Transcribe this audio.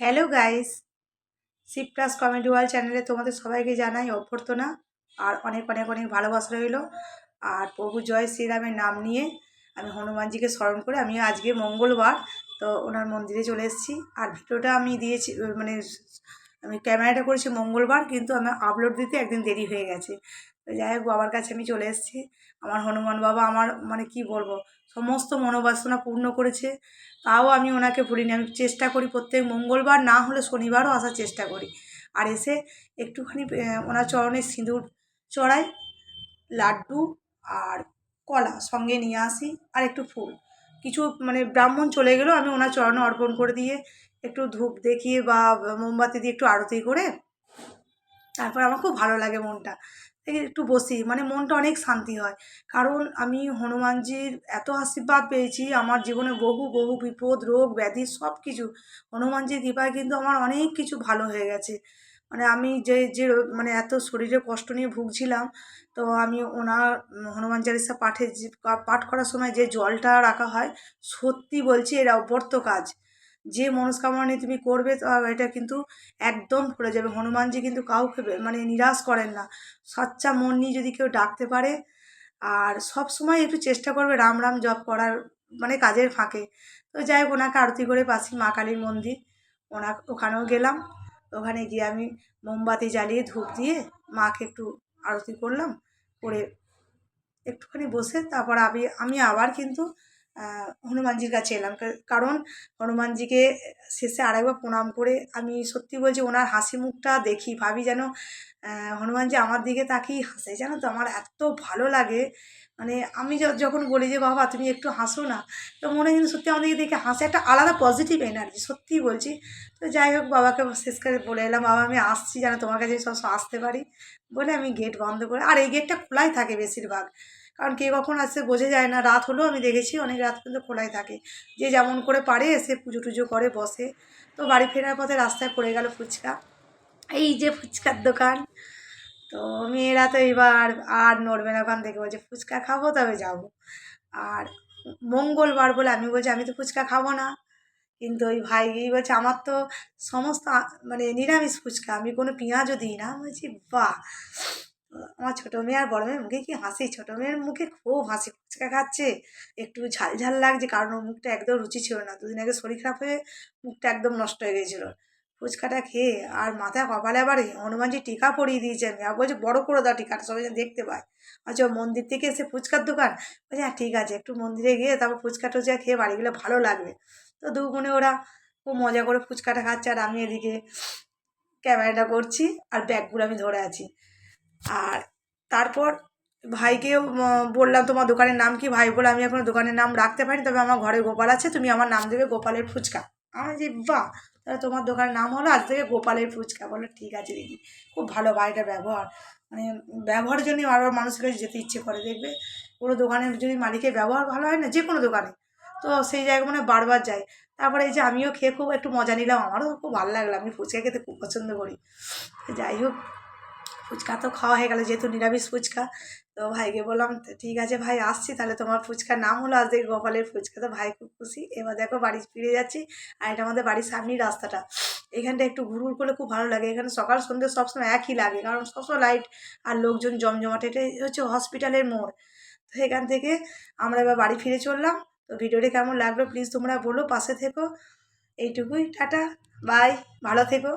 Hello guys, Shiv plus comedy world চ্যানেলে তোমাদের সবাইকে জানাই অভ্যর্থনা আর অনেক অনেক অনেক ভালোবাসা রইল। আর প্রভু জয় শ্রীরামের নাম নিয়ে আমি হনুমানজিকে স্মরণ করে আমি আজকে মঙ্গলবার তো ওনার মন্দিরে চলে এসেছি। আর ভিডিওটা আমি দিয়েছি মানে আমি ক্যামেরাটা করেছি মঙ্গলবার, কিন্তু আমি আপলোড দিতে একদিন দেরি হয়ে গেছে। তো যাই হোক, বাবার কাছে আমি চলে এসেছি। আমার হনুমান বাবা আমার মানে কি বলবো, সমস্ত মনোবাসনা পূর্ণ করেছে। তাও আমি ওনাকে ভুলিনি। আমি চেষ্টা করি প্রত্যেক মঙ্গলবার না হলে শনিবারও আসার চেষ্টা করি। আর এসে একটুখানি ওনার চরণে সিঁদুর চড়াই, লাড্ডু আর কলা সঙ্গে নিয়ে আসি, আর একটু ফুল। কিছু মানে ব্রাহ্মণ চলে গেলেও আমি ওনার চরণে অর্পণ করে দিয়ে একটু ধূপ দেখিয়ে বা মোমবাতি দিয়ে একটু আরতি করে তারপর আমার খুব ভালো লাগে মনটা। থেকে একটু বসি, মানে মনটা অনেক শান্তি হয়। কারণ আমি হনুমানজির এত আশীর্বাদ পেয়েছি আমার জীবনে, বহু বহু বিপদ রোগ ব্যাধি সব কিছু হনুমানজির কৃপায় কিন্তু আমার অনেক কিছু ভালো হয়ে গেছে। মানে আমি যে যে মানে এত শরীরে কষ্ট নিয়ে ভুগছিলাম, তো আমি ওনার হনুমান চালিসা পাঠে যে পাঠ করার সময় যে জলটা রাখা হয়, সত্যি বলছি এর অব্যর্থ কাজ। যে মনস্কামনা নিয়ে তুমি করবে এটা কিন্তু একদম ভুলে যাবে। হনুমানজি কিন্তু কাউকে মানে নিরাশ করেন না। সচ্চা মন নিয়ে যদি কেউ ডাকতে পারে, আর সব সময় একটু চেষ্টা করবে রাম রাম জপ করার, মানে কাজের ফাঁকে। তো যাই হোক, ওনাকে আরতি করে পাশে মা কালীর মন্দির, ওখানেও গেলাম। ওখানে গিয়ে আমি মোমবাতি জ্বালিয়ে ধূপ দিয়ে মাকে একটু আরতি করলাম, করে একটুখানি বসে তারপর আমি আবার কিন্তু হনুমানজির কাছে এলাম। কারণ হনুমানজিকে শেষে আরেকবার প্রণাম করে আমি সত্যি বলছি ওনার হাসি মুখটা দেখি, ভাবি যেন হনুমানজি আমার দিকে তাকিয়ে হাসে। জানো তো আমার এত ভালো লাগে। মানে আমি যখন বলি যে বাবা তুমি একটু হাসো না, তো মনে হয় কিন্তু সত্যি আমাদেরকে দেখে হাসে, একটা আলাদা পজিটিভ এনার্জি, সত্যিই বলছি। তো যাই হোক, বাবাকে শেষকালে বলে এলাম বাবা আমি আসছি, যেন তোমার কাছে সবসময় আসতে পারি। বলে আমি গেট বন্ধ করে, আর এই গেটটা খোলাই থাকে বেশিরভাগ, কারণ কে কখন আসছে বোঝা যায় না। রাত হলেও আমি দেখেছি অনেক রাত পর্যন্ত খোলাই থাকে। যে যেমন করে পারে এসে পুজো টুজো করে বসে। তো বাড়ি ফেরার পথে রাস্তায় পড়ে গেল ফুচকা, এই যে ফুচকার দোকান। তো মেয়েরা তো এবার আর নড়বে না, ওখান থেকে বলছে ফুচকা খাবো তবে যাবো। আর মঙ্গলবার বলে আমি বলছি আমি তো ফুচকা খাবো না, কিন্তু ওই ভাই বলছে আমার তো সমস্ত মানে নিরামিষ ফুচকা, আমি কোনো পেঁয়াজও দিই না। আমি বলছি বাহ! আমার ছোটো মেয়ে আর বড় মেয়ের মুখে কি হাসি, ছোটো মেয়ের মুখে খুব হাসি, ফুচকা খাচ্ছে একটু ঝাল ঝাল লাগছে, কারণ ওর মুখটা একদম রুচি ছিল না, দুদিন আগে শরীর খারাপ হয়ে মুখটা একদম নষ্ট হয়ে গেছিলো ফুচকাটা খেয়ে। আর মাথায় কপালে আবার হনুমানজি টিকা পরিয়ে দিয়েছে, আমি আর বলছি বড় করে দাও টিকাটা সবাই যেন দেখতে পায়। আচ্ছা, মন্দির থেকে এসে ফুচকার দোকান, বলছে হ্যাঁ ঠিক আছে, একটু মন্দিরে গিয়ে তারপর ফুচকা টুচকা খেয়ে বাড়ি গেলে ভালো লাগবে। তো দু বোনে ওরা খুব মজা করে ফুচকাটা খাচ্ছে, আর আমি এদিকে ক্যামেরাটা করছি আর ব্যাগগুলো আমি ধরে আছি। আর তারপর ভাইকেও বললাম তোমার দোকানের নাম কি? ভাই বলে আমি এখনো দোকানের নাম রাখতে পারিনি, তবে আমার ঘরে গোপাল আছে, তুমি আমার নাম দেবে গোপালের ফুচকা। আমি যে বাহ, তাহলে তোমার দোকানের নাম হলো আজ থেকে গোপালের ফুচকা। বললো ঠিক আছে দিদি। খুব ভালো ভাইটার ব্যবহার, মানে ব্যবহারের জন্যই বারবার মানুষের কাছে যেতে ইচ্ছে করে। দেখবে কোনো দোকানের যদি মালিকের ব্যবহার ভালো হয় না, যে কোনো দোকানে, তো সেই জায়গায় মানে বারবার যায়। তারপরে এই যে আমিও খেয়ে খুব একটু মজা নিলাম, আমারও খুব ভালো লাগলো, আমি ফুচকা খেতে খুব পছন্দ করি। যাই হোক, ফুচকা তো খাওয়া হয়ে গেল যেহেতু নিরামিষ ফুচকা। তো ভাইকে বললাম ঠিক আছে ভাই আসছি, তাহলে তোমার ফুচকার নাম হলো আজ থেকে গোপালের ফুচকা। তো ভাই খুব খুশি। এবার দেখো বাড়ি ফিরে যাচ্ছি, আর এটা আমাদের বাড়ির সামনেই রাস্তাটা। এখানটা একটু ঘুরঘুর করলে খুব ভালো লাগে। এখানে সকাল সন্ধ্যে সবসময় একই লাগে, কারণ সবসময় লাইট আর লোকজন জমজমাট। এটাই হচ্ছে হসপিটালের মোড়। তো এখান থেকে আমরা এবার বাড়ি ফিরে চললাম। তো ভিডিওটি কেমন লাগলো প্লিজ তোমরা বলো, পাশে থেকো। এইটুকুই, টাটা, বাই, ভালো থেকো।